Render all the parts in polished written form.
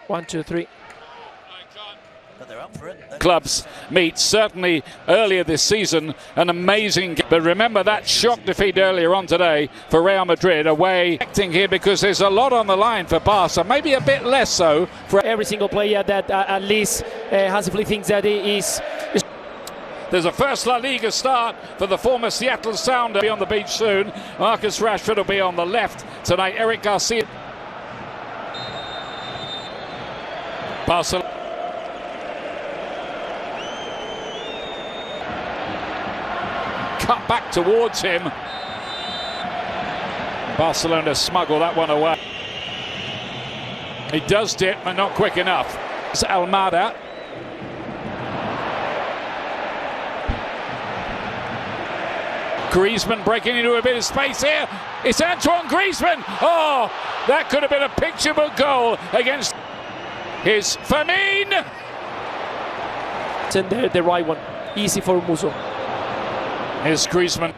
1, 2, 3. But they're up for it. Clubs meet certainly earlier this season, an amazing. But remember that shock defeat earlier on today for Real Madrid away. Acting here because there's a lot on the line for Barca, maybe a bit less so for every single player that at least Hansi thinks that he is. There's a first La Liga start for the former Seattle Sounder. Be on the beach soon. Marcus Rashford will be on the left tonight. Eric Garcia. Barcelona. Cut back towards him. Barcelona smuggle that one away. He does dip, but not quick enough. It's Almada. Griezmann breaking into a bit of space here. It's Antoine Griezmann. Oh, that could have been a picture book goal against his Fermin. And the right one, easy for Musso. Here's Griezmann.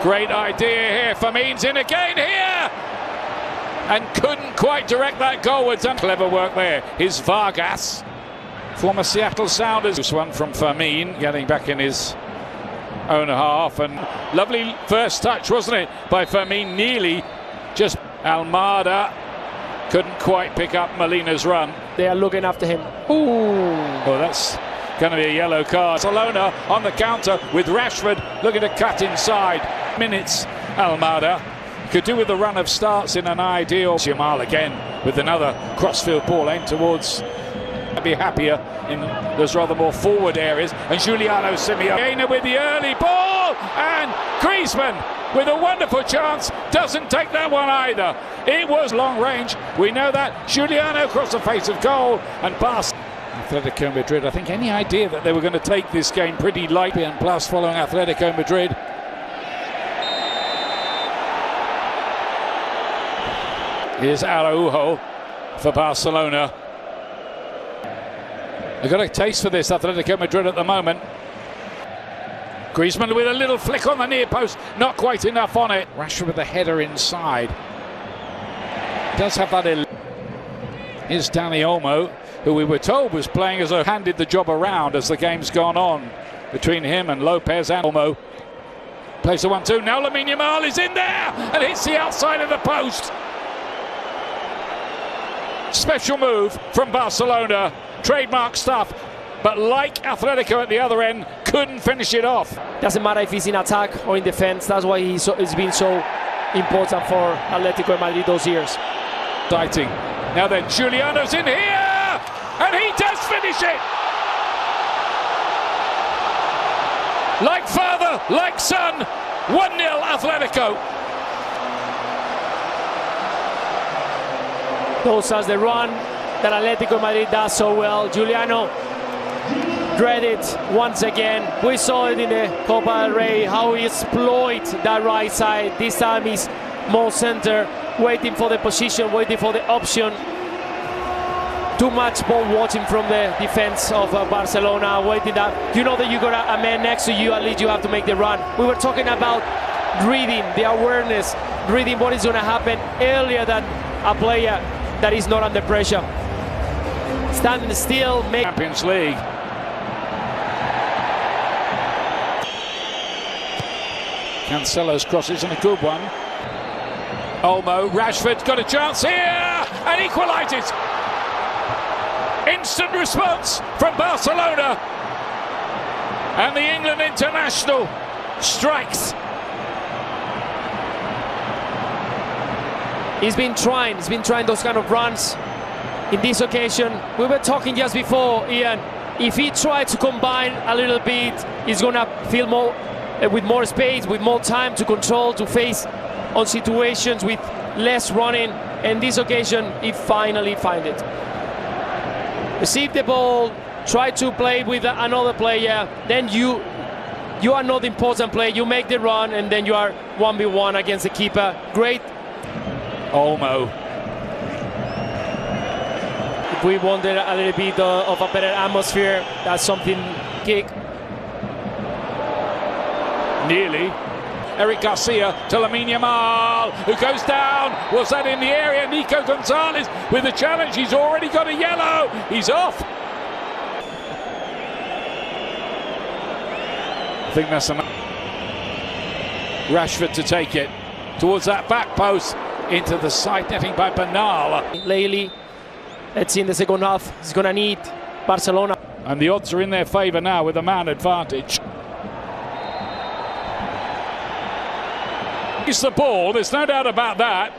Great idea here. Fermin's in again here. And couldn't quite direct that goalwards. Clever work there. Here's Vargas. Former Seattle Sounders. This one from Fermin, getting back in his own half. And lovely first touch, wasn't it, by Fermin? Nearly just Almada. Couldn't quite pick up Molina's run. They are looking after him. Ooh. Oh, that's going to be a yellow card. Barcelona on the counter with Rashford looking to cut inside. Minutes, Almada. Could do with the run of starts in an ideal. Jamal again with another crossfield ball aimed towards. I'd be happier in those rather more forward areas. And Giuliano Simeone with the early ball. And Griezmann with a wonderful chance. Doesn't take that one either. It was long range. We know that. Giuliano across the face of goal. And Barca. Atletico Madrid, I think any idea that they were going to take this game pretty lightly, and plus following Atletico Madrid. Here's Araujo for Barcelona. They've got a taste for this, Atletico Madrid, at the moment. Griezmann with a little flick on the near post, not quite enough on it. Rashford with the header inside. Does have that. Here's Dani Olmo, who we were told was playing as a handed the job around as the game's gone on between him and Lopez. And Olmo plays the 1-2. Now Lamine Yamal is in there and hits the outside of the post. Special move from Barcelona, trademark stuff, but like Atletico at the other end, couldn't finish it off. Doesn't matter if he's in attack or in defense. That's why he's been so important for Atletico Madrid those years. Exciting. Now then, Giuliano's in here, and he does finish it. Like father, like son, 1-0 Atletico. Those are the run that Atletico Madrid does so well. Giuliano dread it once again. We saw it in the Copa del Rey, how he exploit that right side. This time he's more center, waiting for the position, waiting for the option. Too much ball watching from the defense of Barcelona, waiting that you know that you got a man next to you, at least you have to make the run. We were talking about reading the awareness, reading what is going to happen earlier than a player that is not under pressure. Standing still, Champions League. Cancelo's cross isn't a good one. Olmo, Rashford's got a chance here and equalises. Instant response from Barcelona, and the England international strikes. He's been trying those kind of runs. In this occasion, we were talking just before, Ian, if he tried to combine a little bit, he's gonna feel more with more space, with more time to control, to face on situations with less running. And this occasion, he finally found it. Receive the ball, try to play with another player, then you are not the important player, you make the run, and then you are 1v1 against the keeper. Great. Olmo. If we wanted a little bit of a better atmosphere, that's something kick. Nearly. Eric Garcia to Lamine Yamal, who goes down. Was that in the area? Nico Gonzalez with the challenge. He's already got a yellow. He's off. I think that's enough. Rashford to take it towards that back post into the side netting by Bernal. Lately, let's see in the second half, he's going to need Barcelona. And the odds are in their favour now with a man advantage. It's the ball, there's no doubt about that.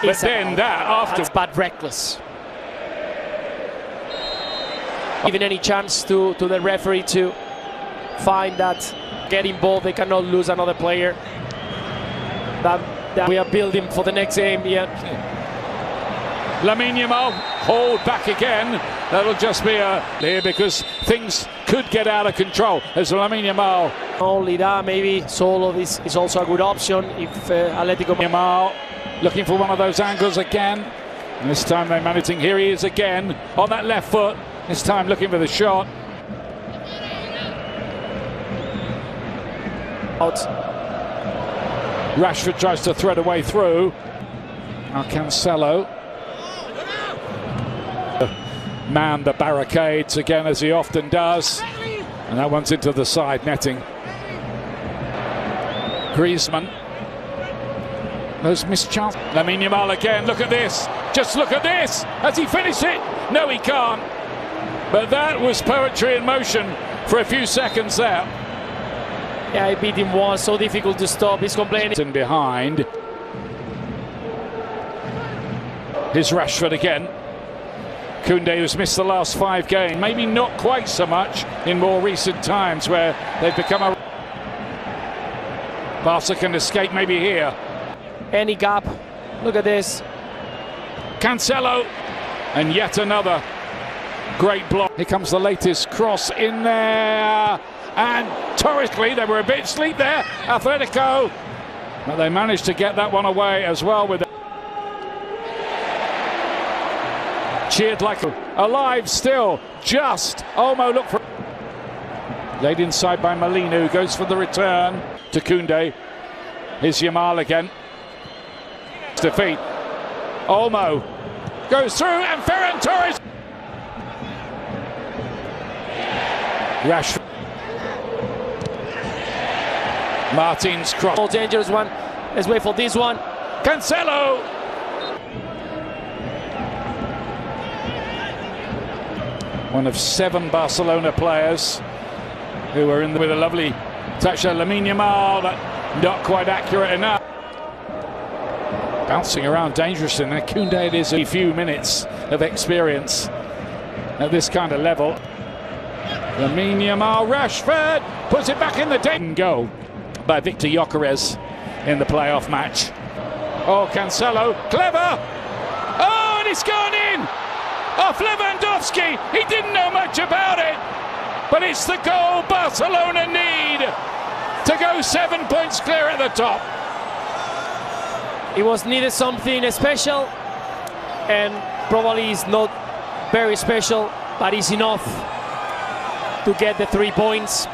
But then that after. That's bad, reckless. Giving any chance to the referee to find that get involved, they cannot lose another player. That we are building for the next game. Lamine Yamal, hold back again. That'll just be here because things could get out of control as Lamine Yamal. Not only that, maybe solo is also a good option if Atletico Yamal looking for one of those angles again. And this time they're managing. Here he is again on that left foot. This time looking for the shot. Out. Rashford tries to thread a way through. Now Cancelo. Man the barricades again as he often does. And that one's into the side netting. Griezmann. Those missed chances. Lamine Yamal again. Look at this. Just look at this. Has he finished it? No, he can't. But that was poetry in motion for a few seconds there. Yeah, he beat him once, so difficult to stop. He's complaining. And behind. Here's Rashford again. Koundé, who's missed the last 5 games. Maybe not quite so much in more recent times where they've become a. Barca can escape maybe here. Any gap. Look at this. Cancelo. And yet another great block. Here comes the latest cross in there. And torrently, they were a bit asleep there, Atletico. But they managed to get that one away as well with cheered like alive still. Just Olmo look for laid inside by Molina, who goes for the return to Koundé. Here's Yamal again. Defeat. Olmo goes through and Ferran Torres. Rashford. Martin's cross. More dangerous one. Let's wait for this one. Cancelo. One of 7 Barcelona players who were in with a lovely touch of Lamine Yamal, but not quite accurate enough. Bouncing around dangerously. And Koundé, it is a few minutes of experience at this kind of level. Lamine Yamal, Rashford puts it back in the den. Goal by Victor Gyökeres in the playoff match. Oh, Cancelo, clever! Oh, and it's gone in! Off Lewandowski, he didn't know much about it, but it's the goal Barcelona need to go 7 points clear at the top. It was needed something special, and probably is not very special, but it's enough to get the 3 points.